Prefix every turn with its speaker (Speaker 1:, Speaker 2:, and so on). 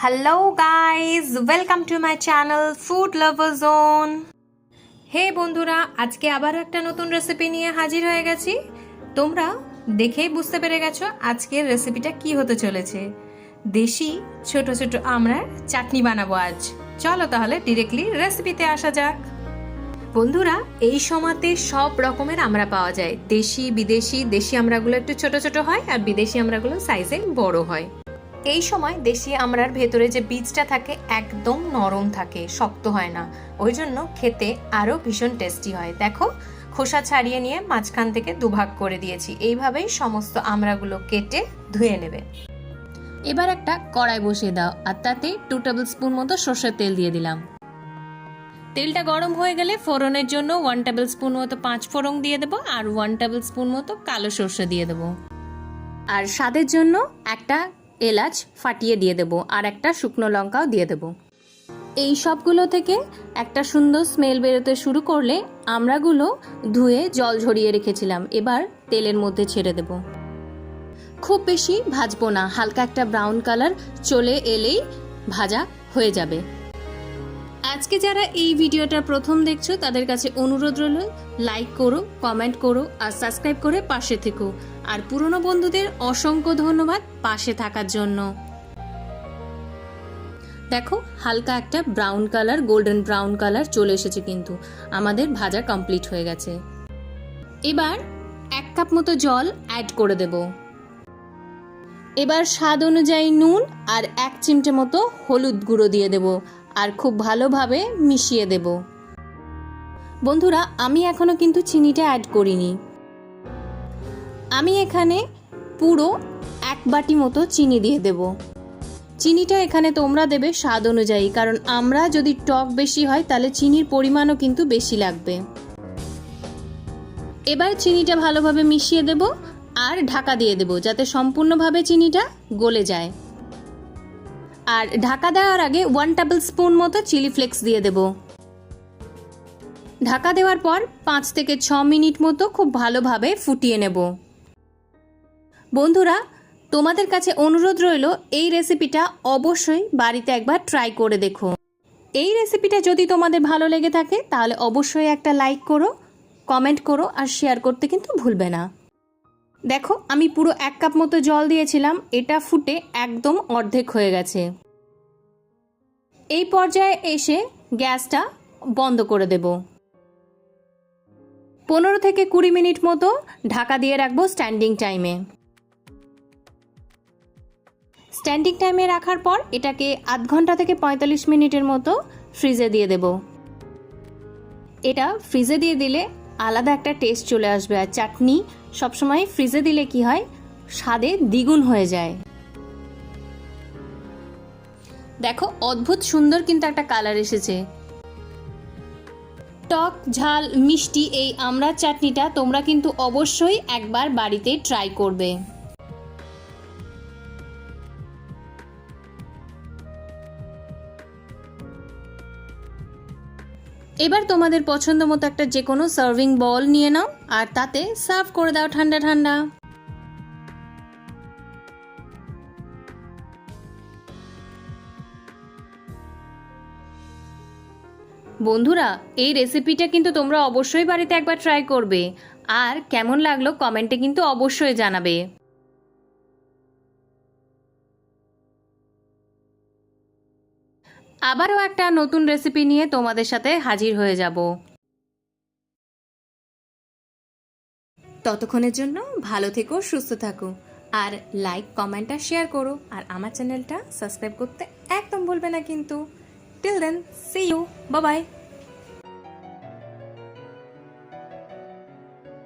Speaker 1: Hello guys, welcome to my channel food lover zone. হে বন্ধুরা, আজকে আবার একটা নতুন রেসিপি নিয়ে হাজির হয়ে গেছি। তোমরা দেখেই বুঝতে পেরে গেছো আজকের রেসিপিটা কি হতে চলেছে। দেশি ছোট ছোট আমড়ার চাটনি বানাবো আজ। চলো তাহলে ডিরেক্টলি রেসিপিতে আসা যাক। বন্ধুরা, এই সময়তে সব রকমের আমড়া পাওয়া যায়, দেশি বিদেশি। দেশি আমড়াগুলো একটু ছোট ছোট হয় আর বিদেশি আমড়াগুলো সাইজে বড় হয়। এই সময় দেশি আমড়ার ভেতরে যে বীজটা থাকে একদম নরম থাকে, শক্ত হয় না, ওই জন্য খেতে আরো ভীষণ টেস্টি হয়। দেখো, খোসা ছাড়িয়ে নিয়ে মাঝখান থেকে দুভাগ করে দিয়েছি। এইভাবেই সমস্ত আমড়াগুলো কেটে ধুয়ে নেবে। এবার একটা কড়াই বসিয়ে দাও আর তাতে 2 টেবিল স্পুন মতো সর্ষের তেল দিয়ে দিলাম। তেলটা গরম হয়ে গেলে ফোড়নের জন্য 1 টেবিল স্পুন মতো 5 ফোড়ন দিয়ে দেবো আর 1 টেবিল স্পুন মতো কালো সর্ষে দিয়ে দেবো। আর স্বাদের জন্য একটা এলাচ ফাটিয়ে দিয়ে দেবো আর একটা শুকনো লঙ্কাও দিয়ে দেবো। এই সবগুলো থেকে একটা সুন্দর স্মেল বেরোতে শুরু করলে আমড়াগুলো ধুয়ে জল ঝরিয়ে রেখেছিলাম এবার তেলের মধ্যে ছেড়ে দেব। খুব বেশি ভাজবো না, হালকা একটা ব্রাউন কালার চলে এলেই ভাজা হয়ে যাবে। আজকে যারা এই ভিডিওটা প্রথম দেখছো তাদের কাছে অনুরোধ রইল, লাইক করো, কমেন্ট করো আর সাবস্ক্রাইব করে পাশে থেকো। আর পুরনো বন্ধুদের অসংখ্য ধন্যবাদ পাশে থাকার জন্য। দেখো, হালকা একটা brown colour, golden brown colour চলে এসেছে, কিন্তু আমাদের ভাজা কমপ্লিট হয়ে গেছে। এবার 1 কাপ মতো জল অ্যাড করে দেব। এবার স্বাদ অনুযায়ী নুন আর 1 চিমটে মতো হলুদ গুঁড়ো দিয়ে দেব আর খুব ভালোভাবে মিশিয়ে দেব। বন্ধুরা, আমি এখনো কিন্তু চিনিটা অ্যাড করিনি। আমি এখানে পুরো 1 বাটি মতো চিনি দিয়ে দেব। চিনিটা এখানে তোমরা দেবে স্বাদ অনুযায়ী, কারণ আমরা যদি টক বেশি হয় তাহলে চিনির পরিমাণও কিন্তু বেশি লাগবে। এবার চিনিটা ভালোভাবে মিশিয়ে দেব আর ঢাকা দিয়ে দেব যাতে সম্পূর্ণভাবে চিনিটা গলে যায়। আর ঢাকা দেওয়ার আগে 1 টেবিল স্পুন মতো চিলি ফ্লেক্স দিয়ে দেব। ঢাকা দেওয়ার পর 5 থেকে 6 মিনিট মতো খুব ভালোভাবে ফুটিয়ে নেব। বন্ধুরা, তোমাদের কাছে অনুরোধ রইল এই রেসিপিটা অবশ্যই বাড়িতে একবার ট্রাই করে দেখো। এই রেসিপিটা যদি তোমাদের ভালো লেগে থাকে তাহলে অবশ্যই একটা লাইক করো, কমেন্ট করো আর শেয়ার করতে কিন্তু ভুলবে না। দেখো, আমি পুরো 1 কাপ মতো জল দিয়েছিলাম, এটা ফুটে একদম অর্ধেক হয়ে গেছে। এই পর্যায়ে এসে গ্যাসটা বন্ধ করে দেব। 15 থেকে 20 মিনিট মতো ঢাকা দিয়ে রাখবো স্ট্যান্ডিং টাইমে। স্ট্যান্ডিং টাইমে রাখার পর এটাকে আধ ঘন্টা থেকে 45 মিনিটের মতো ফ্রিজে দিয়ে দেব। এটা ফ্রিজে দিয়ে দিলে আলাদা একটা টেস্ট চলে আসবে। আর চাটনি সবসময় ফ্রিজে দিলে কি হয়, স্বাদে দ্বিগুণ হয়ে যায়। দেখো, অদ্ভুত সুন্দর কিন্তু একটা কালার এসেছে। টক ঝাল মিষ্টি এই আমড়ার চাটনিটা তোমরা কিন্তু অবশ্যই একবার বাড়িতে ট্রাই করবে। এবার তোমাদের পছন্দ মতো একটা যে কোনো সার্ভিং বল নিয়ে নাও আর তাতে সার্ভ করে দাও ঠান্ডা ঠান্ডা। বন্ধুরা, এই রেসিপিটা কিন্তু তোমরা অবশ্যই বাড়িতে একবার ট্রাই করবে আর কেমন লাগলো কমেন্টে কিন্তু অবশ্যই জানাবে। আবারও একটা নতুন রেসিপি নিয়ে তোমাদের সাথে হাজির হয়ে যাব। ততক্ষণের জন্য ভালো থেকো, সুস্থ থাকো আর লাইক, কমেন্ট আর শেয়ার করো। আর আমার চ্যানেলটা সাবস্ক্রাইব করতে একদম ভুলবে না কিন্তু। Till then, see you, bye by.